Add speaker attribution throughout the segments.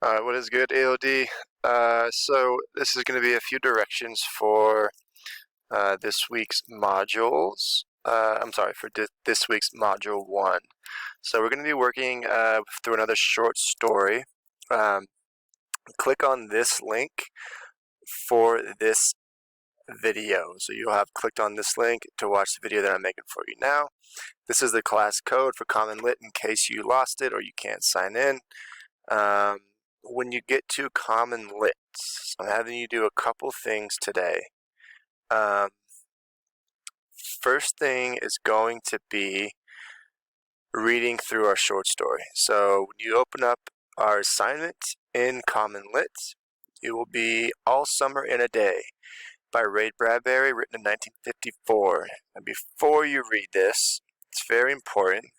Speaker 1: What is good, AOD? So this is going to be a few directions for this week's modules. I'm sorry, for this week's module 1. So we're going to be working through another short story. Click on this link for this video. So you'll have clicked on this link to watch the video that I'm making for you now. This is the class code for Common Lit in case you lost it or you can't sign in. When you get to Common Lit, I'm having you do a couple things today. First thing is going to be reading through our short story. So when you open up our assignment in Common Lit, it will be All Summer in a Day by Ray Bradbury, written in 1954. And before you read this, it's very important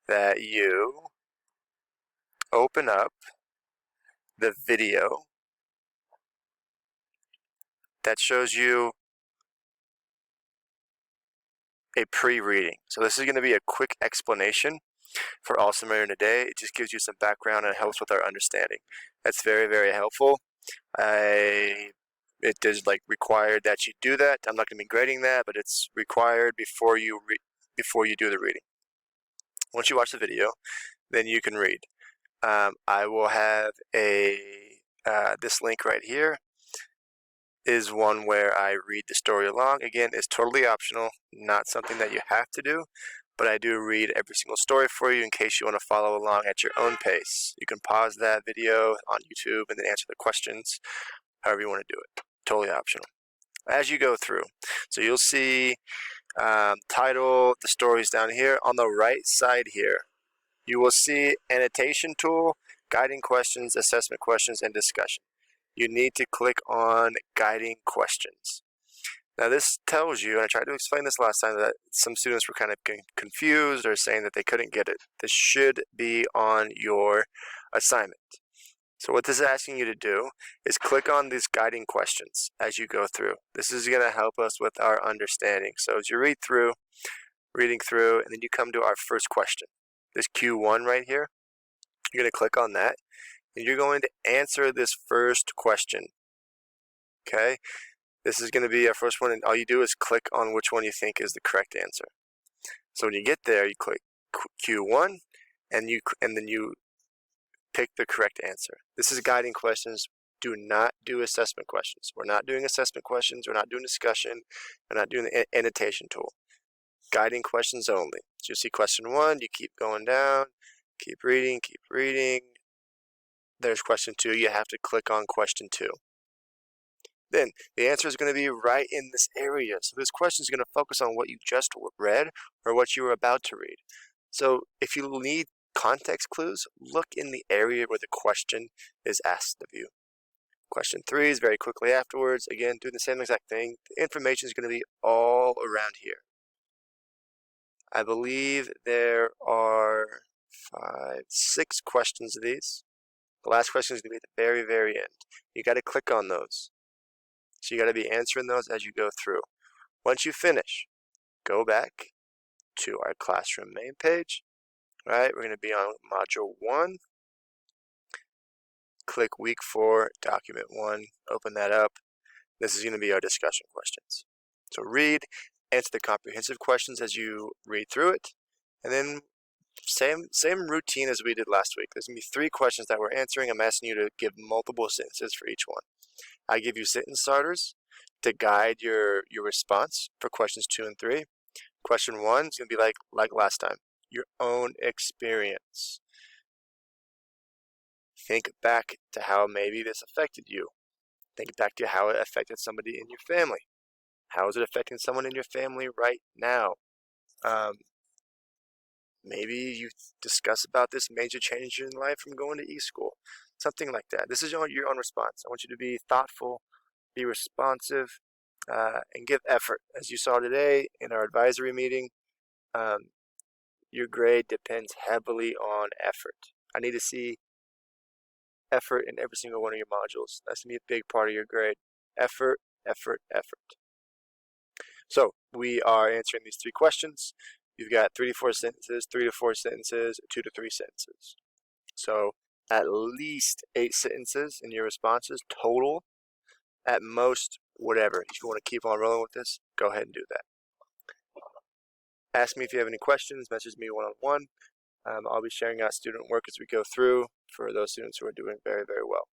Speaker 1: that you open up the video that shows you a pre-reading. So this is going to be a quick explanation for All Summer in a Day. It just gives you some background and helps with our understanding. That's very, very helpful. It is required that you do that. I'm not going to be grading that, but it's required before you do the reading. Once you watch the video, then you can read. I will have this link right here is one where I read the story along. Again, it's totally optional, not something that you have to do, but I do read every single story for you in case you want to follow along at your own pace. You can pause that video on YouTube and then answer the questions however you want to do it. Totally optional. As you go through, so you'll see title, the stories down here. On the right side here, you will see annotation tool, guiding questions, assessment questions, and discussion. You need to click on guiding questions. Now this tells you, and I tried to explain this last time, that some students were kind of getting confused or saying that they couldn't get it. This should be on your assignment. So what this is asking you to do is click on these guiding questions as you go through. This is going to help us with our understanding. So as you reading through, and then you come to our first question. This Q1 right here, you're going to click on that. And you're going to answer this first question. Okay? This is going to be our first one, and all you do is click on which one you think is the correct answer. So when you get there, you click Q1, and then you pick the correct answer. This is guiding questions. Do not do assessment questions. We're not doing assessment questions. We're not doing discussion. We're not doing the annotation tool. Guiding questions only. So you see question 1, you keep going down, keep reading, keep reading. There's question 2. You have to click on question 2. Then the answer is going to be right in this area. So this question is going to focus on what you just read or what you were about to read. So if you need context clues, look in the area where the question is asked of you. Question 3 is very quickly afterwards. Again, doing the same exact thing. The information is going to be all around here. I believe there are 6 questions of these. The last question is going to be at the very, very end. You got to click on those. So you got to be answering those as you go through. Once you finish, go back to our classroom main page. Right, we're going to be on module 1. Click week 4, document 1, open that up. This is going to be our discussion questions. So read, answer the comprehensive questions as you read through it, and then same routine as we did last week. There's going to be 3 questions that we're answering. I'm asking you to give multiple sentences for each one. I give you sentence starters to guide your response for questions 2 and 3. Question 1 is going to be like last time. Your own experience. Think back to how maybe this affected you. Think back to how it affected somebody in your family. How is it affecting someone in your family right now? Maybe you discuss about this major change in life from going to e-school. Something like that. This is your own response. I want you to be thoughtful, be responsive, and give effort. As you saw today in our advisory meeting, your grade depends heavily on effort. I need to see effort in every single one of your modules. That's going to be a big part of your grade. Effort, effort, effort. So we are answering these 3 questions. You've got 3 to 4 sentences, 3 to 4 sentences, 2 to 3 sentences. So at least 8 sentences in your responses total. At most, whatever. If you want to keep on rolling with this, go ahead and do that. Ask me if you have any questions. Message me one-on-one. I'll be sharing out student work as we go through for those students who are doing very, very well.